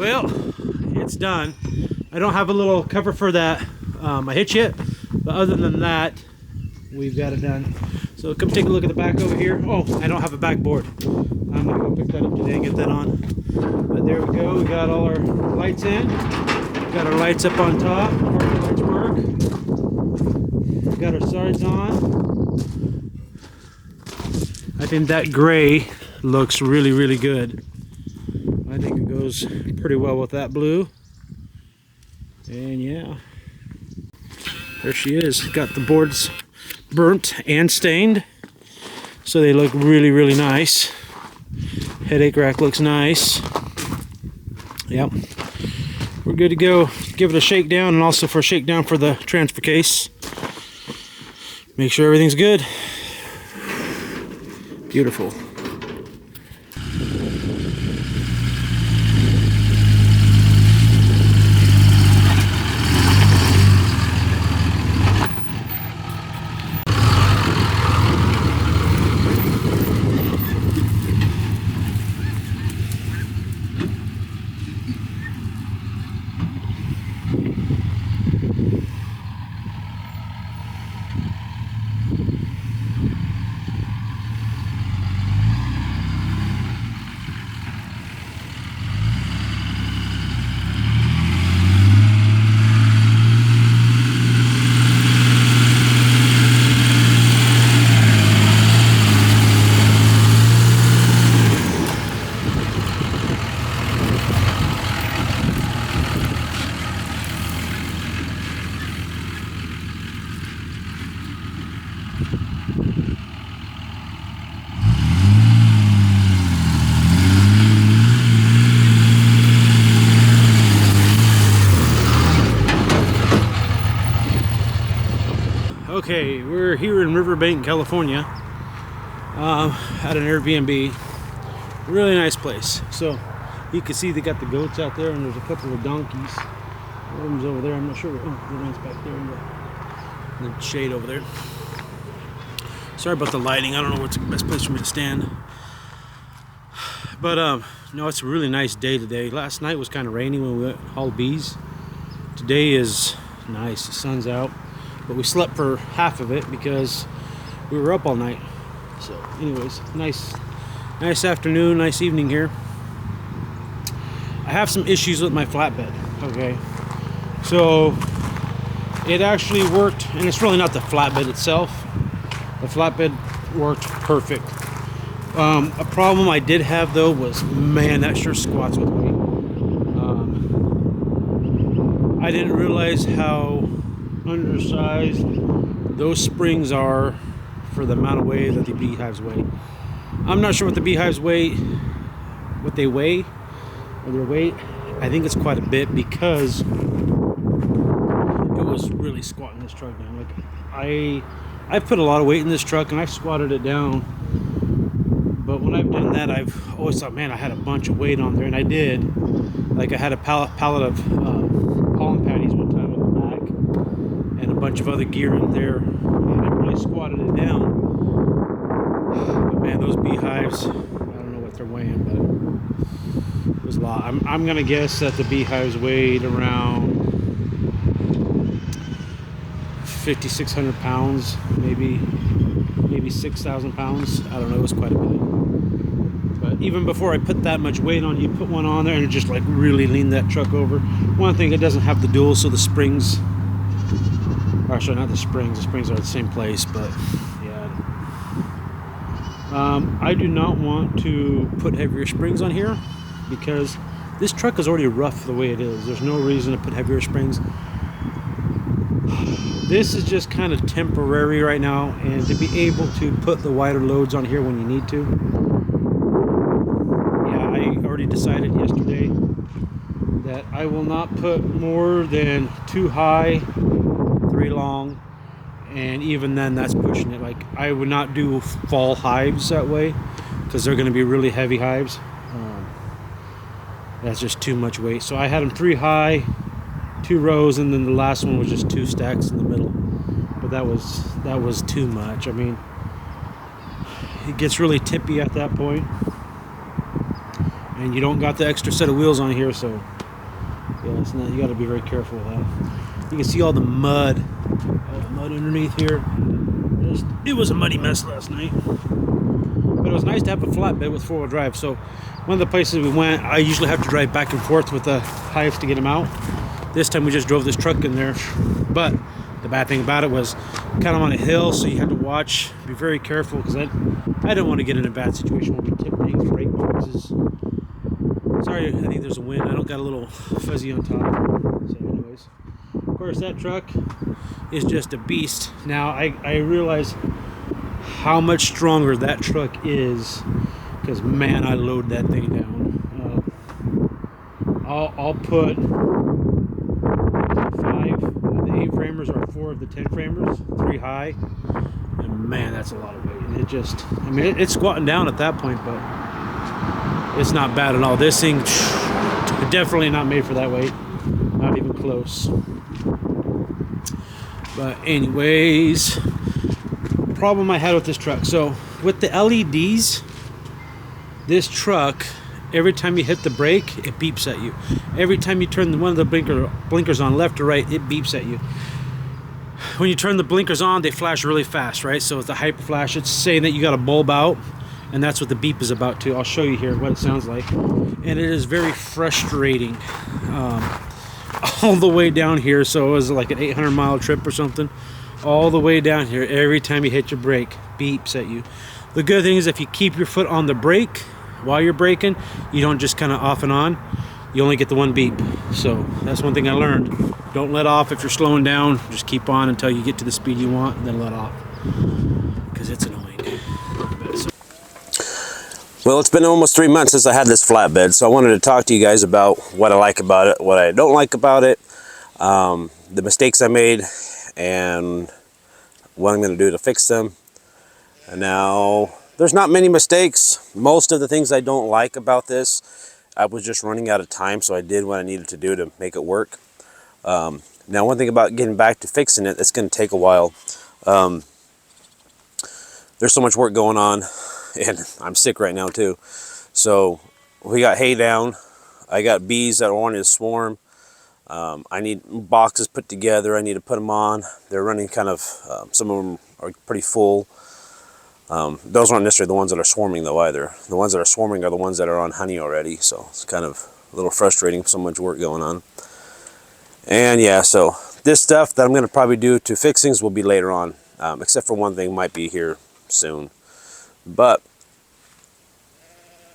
Well, it's done. I don't have a little cover for that my hitch yet, but other than that, we've got it done. So come take a look at the back over here. Oh, I don't have a backboard. I'm gonna go pick that up today and get that on. But there we go. We got all our lights in. Got our lights up on top. Our lights work. Got our sides on. I think that gray looks really, really good. I think it goes pretty well with that blue. And yeah, there she is. Got the boards burnt and stained, so they look really, really nice. Headache rack looks nice. Yep, we're good to go. Give it a shakedown, and also for a shakedown for the transfer case. Make sure everything's good. Beautiful. Okay, we're here in Riverbank, California, at an Airbnb. Really nice place. So you can see they got the goats out there, and there's a couple of donkeys. One of them's over there. I'm not sure. Oh, the one's back there in the shade over there. Sorry about the lighting. I don't know what's the best place for me to stand. But no, it's a really nice day today. Last night was kind of rainy when we went haul bees. Today is nice. The sun's out. But we slept for half of it because we were up all night. So anyways, nice afternoon, nice evening here. I have some issues with my flatbed. Okay, so it actually worked, and it's really not the flatbed itself. The flatbed worked perfect. A problem I did have though was, man, that sure squats with me. I didn't realize how undersized those springs are for the amount of weight that the beehives weigh. I'm not sure what the beehives weigh, what they weigh, or their weight. I think it's quite a bit because it was really squatting this truck down. Like I've put a lot of weight in this truck and I've squatted it down, but when I've done that, I've always thought, man, I had a bunch of weight on there, and I did. Like I had a pallet of pollen patties one time on the back, and a bunch of other gear in there, and I really squatted it down. But man, those beehives, I don't know what they're weighing, but it was a lot. I'm gonna guess that the beehives weighed around 5,600 pounds, maybe 6,000 pounds. I don't know, it was quite a bit. But even before I put that much weight on, you put one on there and it just like really leaned that truck over. One thing, it doesn't have the dual, so the springs, actually not the springs are at the same place, but yeah. I do not want to put heavier springs on here because this truck is already rough the way it is. There's no reason to put heavier springs. This is just kind of temporary right now, and to be able to put the wider loads on here when you need to. Yeah, I already decided yesterday that I will not put more than 2 high, 3 long, and even then that's pushing it. Like I would not do fall hives that way because they're going to be really heavy hives. That's just too much weight. So I had them 3 high, 2 rows, and then the last one was just 2 stacks in the middle. But that was too much. I mean, it gets really tippy at that point. and you don't got the extra set of wheels on here, so yeah, it's not, you got to be very careful with that. You can see all the mud underneath here. It was a muddy mess last night, but it was nice to have a flatbed with four-wheel drive. So one of the places we went, I usually have to drive back and forth with the hives to get them out. This time we just drove this truck in there, but the bad thing about it was kind of on a hill, so you had to watch, be very careful, because I didn't want to get in a bad situation when we tip things, brake boxes. Sorry, I think there's a wind. I don't got a little fuzzy on top. So anyways, of course that truck is just a beast. Now I realize how much stronger that truck is, because man, I load that thing down. I'll put 5 of the 8 framers or 4 of the 10 framers, 3 high, and man, that's a lot of weight. And it just, I mean, it's squatting down at that point, but it's not bad at all. This thing definitely not made for that weight, not even close. But anyways, problem I had with this truck. So with the LEDs, this truck, every time you hit the brake, it beeps at you. Every time you turn one of the blinkers on left or right, it beeps at you. When you turn the blinkers on, they flash really fast, right? So it's a hyper flash. It's saying that you got a bulb out, and that's what the beep is about too. I'll show you here what it sounds like. And it is very frustrating. All the way down here, so it was like an 800-mile trip or something. All the way down here, every time you hit your brake, beeps at you. The good thing is if you keep your foot on the brake while you're braking, you don't just kind of off and on. You only get the one beep. So that's one thing I learned. Don't let off if you're slowing down. Just keep on until you get to the speed you want, and then let off, because it's annoying. Well, it's been almost 3 months since I had this flatbed, so I wanted to talk to you guys about what I like about it, what I don't like about it, the mistakes I made, and what I'm going to do to fix them. And now, there's not many mistakes. Most of the things I don't like about this, I was just running out of time, so I did what I needed to do to make it work. Now, one thing about getting back to fixing it, it's going to take a while. There's so much work going on, and I'm sick right now too. So we got hay down. I got bees that are wanting to swarm. I need boxes put together. I need to put them on. They're running kind of, some of them are pretty full. Those aren't necessarily the ones that are swarming though either. The ones that are swarming are the ones that are on honey already. So it's kind of a little frustrating, so much work going on. And yeah, so this stuff that I'm going to probably do to fix things will be later on, except for one thing might be here soon. But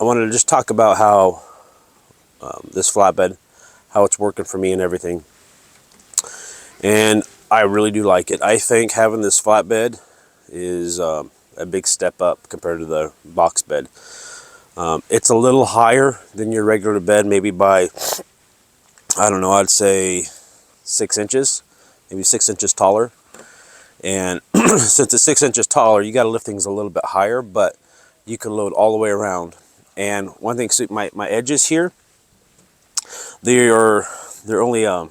I wanted to just talk about how this flatbed, how it's working for me and everything. And I really do like it. I think having this flatbed is a big step up compared to the box bed. It's a little higher than your regular bed, maybe by, I don't know, I'd say 6 inches, maybe 6 inches taller. And since it's 6 inches taller, you got to lift things a little bit higher, but you can load all the way around. And one thing, so my edges here, they're only 8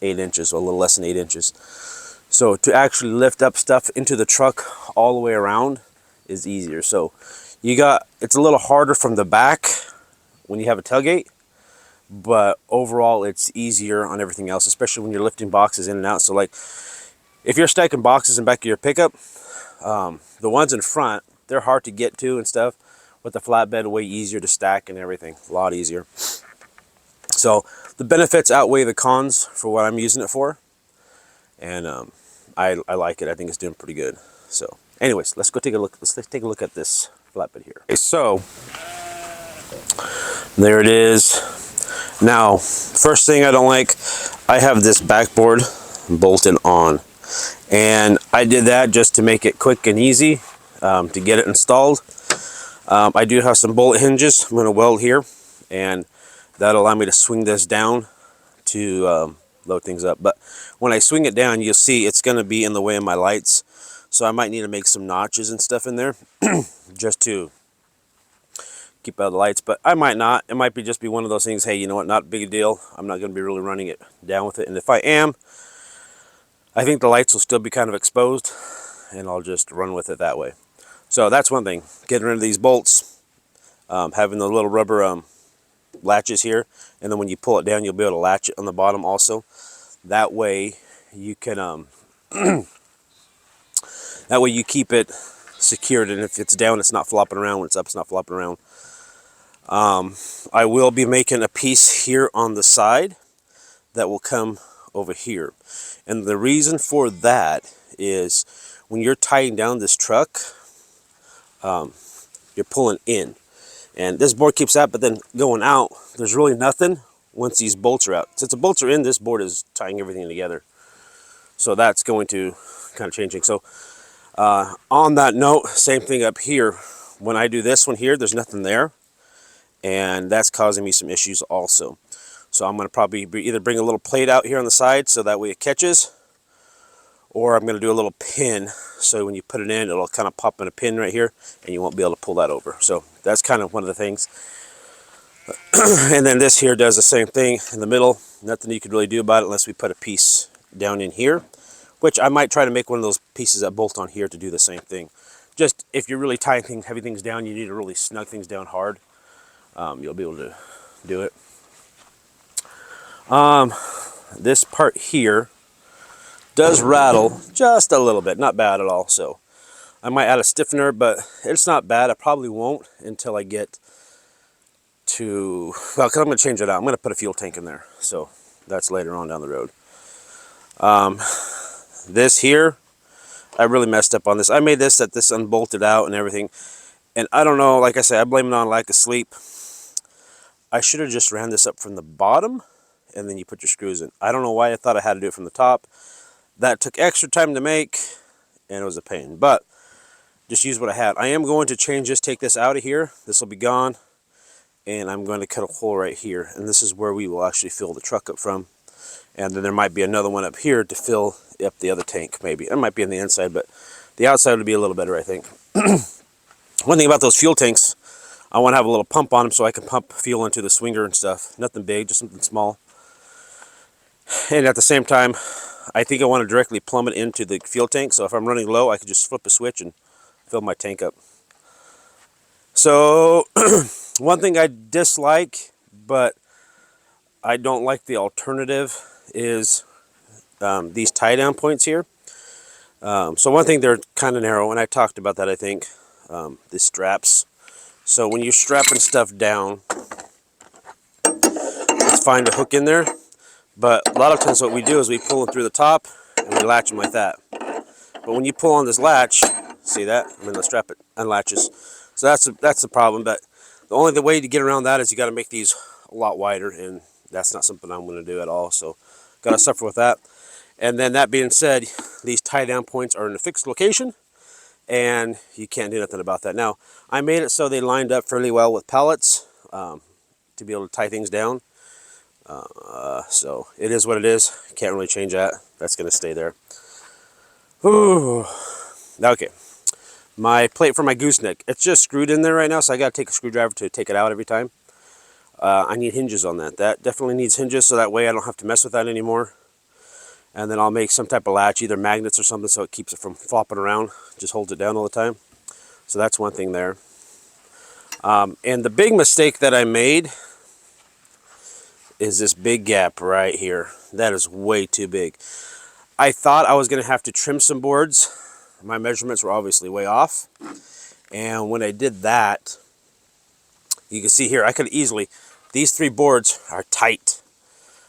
inches, or a little less than 8 inches. So to actually lift up stuff into the truck all the way around is easier. So it's a little harder from the back when you have a tailgate, but overall it's easier on everything else, especially when you're lifting boxes in and out. So like if you're stacking boxes in back of your pickup, the ones in front, they're hard to get to and stuff. With the flatbed, way easier to stack and everything, a lot easier. So the benefits outweigh the cons for what I'm using it for, and I like it. I think it's doing pretty good. So anyways, let's go take a look. Let's take a look at this flatbed here. Okay, so there it is. Now, first thing I don't like, I have this backboard bolted on, and I did that just to make it quick and easy to get it installed. I do have some bolt hinges I'm going to weld here, and that'll allow me to swing this down to load things up. But when I swing it down, you'll see it's going to be in the way of my lights, so I might need to make some notches and stuff in there just to keep out the lights. But I might not. It might be just be one of those things, hey, you know what, not a big deal. I'm not going to be really running it down with it, and if I am, I think the lights will still be kind of exposed, and I'll just run with it that way. So that's one thing, getting rid of these bolts, having the little rubber latches here, and then when you pull it down, you'll be able to latch it on the bottom also. That way you can that way you keep it secured, and if it's down, it's not flopping around. When it's up, it's not flopping around. I will be making a piece here on the side that will come over here, and the reason for that is when you're tying down this truck, you're pulling in, and this board keeps that, but then going out, there's really nothing once these bolts are out. Since the bolts are in, this board is tying everything together, so that's going to kind of changing. So on that note, same thing up here. When I do this one here, there's nothing there, and that's causing me some issues also. So I'm going to probably either bring a little plate out here on the side so that way it catches, or I'm going to do a little pin so when you put it in, it'll kind of pop in a pin right here and you won't be able to pull that over. So that's kind of one of the things. And then this here does the same thing in the middle. Nothing you could really do about it unless we put a piece down in here, which I might try to make one of those pieces that bolt on here to do the same thing. Just if you're really tying heavy things down, you need to really snug things down hard. You'll be able to do it. This part here does rattle just a little bit, not bad at all. So I might add a stiffener, but it's not bad. I probably won't until I get to, well, because I'm going to change it out. I'm going to put a fuel tank in there. So that's later on down the road. This here, I really messed up on this. I made this unbolted out and everything. And I don't know, like I said, I blame it on lack of sleep. I should have just ran this up from the bottom and then you put your screws in. I don't know why I thought I had to do it from the top. That took extra time to make and it was a pain, but just use what I had. I am going to change this, take this out of here. This will be gone, and I'm going to cut a hole right here, and this is where we will actually fill the truck up from. And then there might be another one up here to fill up the other tank, maybe. It might be on the inside, but the outside would be a little better, I think. One thing about those fuel tanks, I want to have a little pump on them so I can pump fuel into the swinger and stuff. Nothing big, just something small. And at the same time, I think I want to directly plumb it into the fuel tank, so if I'm running low, I can just flip a switch and fill my tank up. So, one thing I dislike, but I don't like the alternative, is these tie-down points here. So one thing, they're kind of narrow, and I talked about that, I think, the straps. So when you're strapping stuff down, it's fine to hook in there, but a lot of times what we do is we pull them through the top and we latch them like that. But when you pull on this latch, see that? I mean, the strap it unlatches. So that's the problem. But the way to get around that is you got to make these a lot wider, and that's not something I'm going to do at all. So got to suffer with that. And then that being said, these tie down points are in a fixed location, and you can't do nothing about that. Now, I made it so they lined up fairly well with pallets to be able to tie things down. So it is what it is. Can't really change that. That's going to stay there. Ooh. Okay. My plate for my gooseneck, it's just screwed in there right now, so I got to take a screwdriver to take it out every time. I need hinges on that. That definitely needs hinges, so that way I don't have to mess with that anymore. And then I'll make some type of latch, either magnets or something, so it keeps it from flopping around. Just holds it down all the time. So that's one thing there. And the big mistake that I made is this big gap right here. That is way too big. I thought I was going to have to trim some boards. My measurements were obviously way off. And when I did that, you can see here, I could easily, these 3 boards are tight.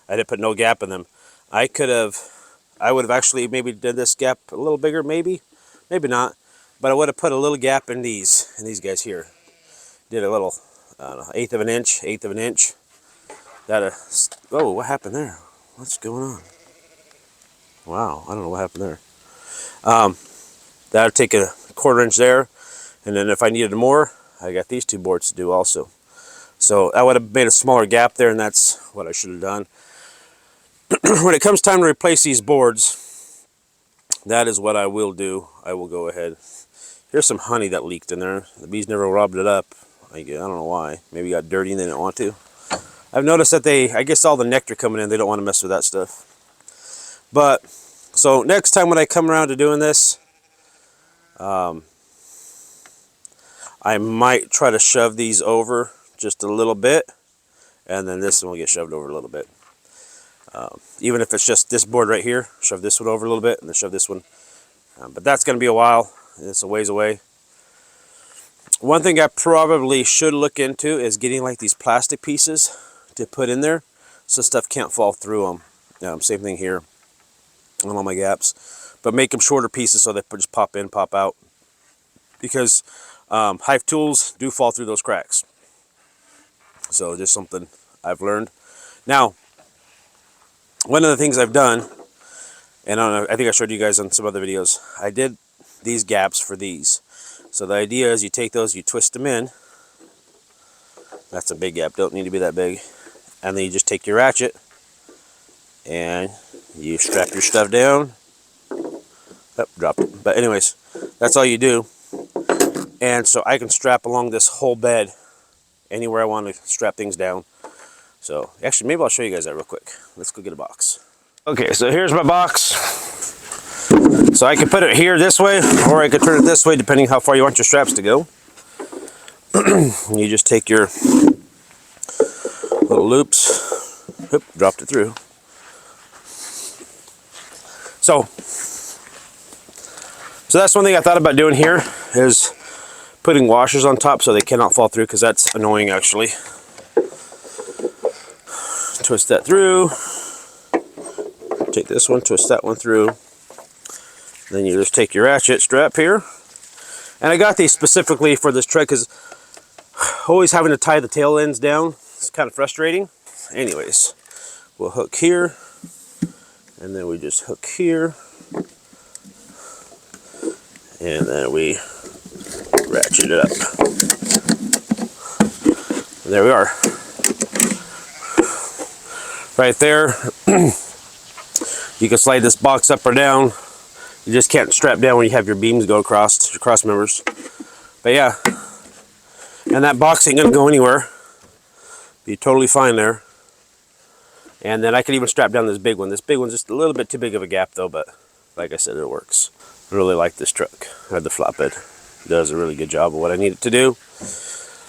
I didn't put no gap in them. I would have actually maybe did this gap a little bigger, maybe not. But I would have put a little gap in these guys here. Did a little, I don't know, eighth of an inch. Oh, what happened there? What's going on? Wow, I don't know what happened there. That would take a 1/4 inch there, and then if I needed more, I got these 2 boards to do also. So I would have made a smaller gap there, and that's what I should have done. When it comes time to replace these boards, that is what I will do. I will go ahead. Here's some honey that leaked in there. The bees never rubbed it up. I don't know why. Maybe it got dirty and they didn't want to. I've noticed that I guess all the nectar coming in, they don't want to mess with that stuff. But, so next time when I come around to doing this, I might try to shove these over just a little bit and then this one will get shoved over a little bit. Even if it's just this board right here, shove this one over a little bit, and then shove this one. But that's going to be a while. It's a ways away. One thing I probably should look into is getting like these plastic pieces to put in there so stuff can't fall through them. Same thing here on all my gaps. But make them shorter pieces so they just pop in, pop out. Because hive tools do fall through those cracks. So just something I've learned. Now, one of the things I've done, and I think I showed you guys on some other videos, I did these gaps for these. So the idea is you take those, you twist them in. That's a big gap, don't need to be that big. And then you just take your ratchet and you strap your stuff down. Oh, dropped it. But anyways, that's all you do. And so I can strap along this whole bed anywhere I want to strap things down. So actually, maybe I'll show you guys that real quick. Let's go get a box. Okay, so here's my box. So I can put it here this way, or I could turn it this way, depending how far you want your straps to go. You just take your little loops. Oop, dropped it through. So that's one thing I thought about doing here, is putting washers on top so they cannot fall through, because that's annoying actually. Twist that through. Take this one, twist that one through. Then you just take your ratchet strap here. And I got these specifically for this truck because always having to tie the tail ends down, it's kind of frustrating. Anyways, we'll hook here. And then we just hook here. And then we ratchet it up. And there we are. Right there. You can slide this box up or down. You just can't strap down when you have your beams go across, your cross members. But yeah, and that box ain't gonna go anywhere. Be totally fine there. And then I could even strap down this big one. This big one's just a little bit too big of a gap though, but like I said, it works. I really like this truck. I had the flatbed. It does a really good job of what I need it to do.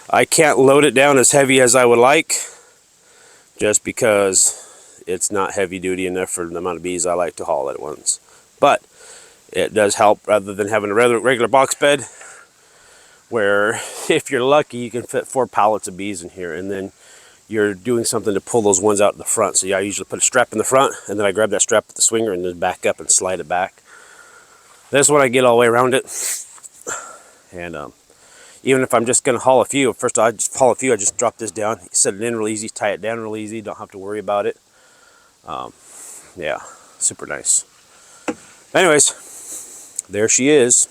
I can't load it down as heavy as I would like, just because it's not heavy duty enough for the amount of bees I like to haul at once. But it does help rather than having a regular box bed, where if you're lucky you can fit 4 pallets of bees in here, and then you're doing something to pull those ones out in the front. So yeah, I usually put a strap in the front, and then I grab that strap with the swinger and then back up and slide it back. This one I get all the way around it. And even if I'm just going to haul a few, first I just haul a few, I just drop this down, set it in real easy, tie it down real easy, don't have to worry about it. Yeah, super nice. Anyways, there she is.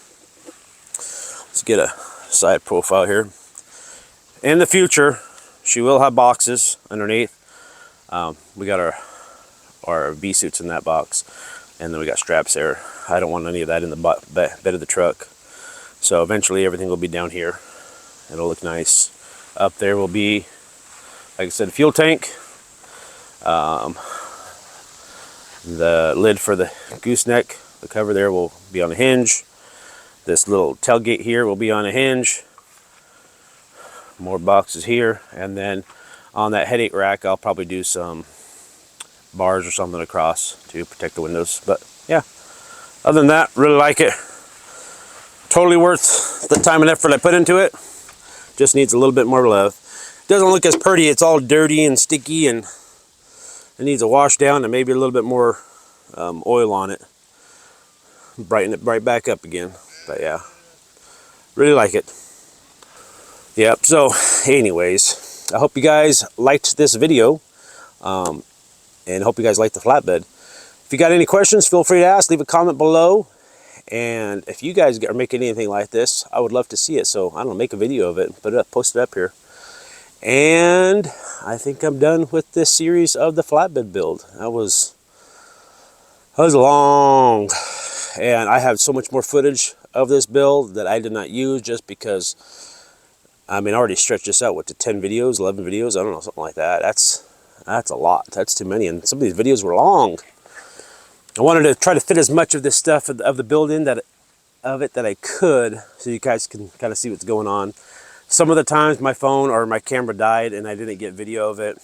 Let's get a side profile here. In the future, she will have boxes underneath. We got our bee suits in that box, and then we got straps there. I don't want any of that in the bed of the truck. So eventually everything will be down here. It'll look nice. Up there will be, like I said, a fuel tank. The lid for the gooseneck, the cover there will be on a hinge. This little tailgate here will be on a hinge. More boxes here, and then on that headache rack I'll probably do some bars or something across to protect the windows. But yeah, other than that, really like it. Totally worth the time and effort I put into it. Just needs a little bit more love. Doesn't look as pretty. It's all dirty and sticky, and it needs a wash down and maybe a little bit more oil on it. Brighten it right back up again. But yeah, really like it. Yep, so anyways, I hope you guys liked this video, and hope you guys liked the flatbed. If you got any questions, feel free to ask, leave a comment below. And if you guys are making anything like this, I would love to see it. So I don't know, make a video of it, put it up, post it up here. And I think I'm done with this series of the flatbed build. That was long, and I have so much more footage of this build that I did not use, just because, I mean, I already stretched this out, what, to 10 videos, 11 videos, I don't know, something like that. That's a lot. That's too many, and some of these videos were long. I wanted to try to fit as much of this stuff of the build in that I could, so you guys can kind of see what's going on. Some of the times my phone or my camera died and I didn't get video of it.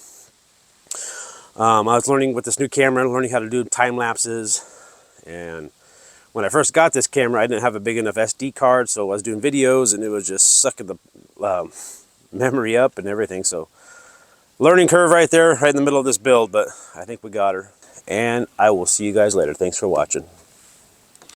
I was learning with this new camera, learning how to do time lapses, and when I first got this camera, I didn't have a big enough SD card, so I was doing videos and it was just sucking the memory up and everything. So learning curve right there, right in the middle of this build, but I think we got her. And I will see you guys later. Thanks for watching.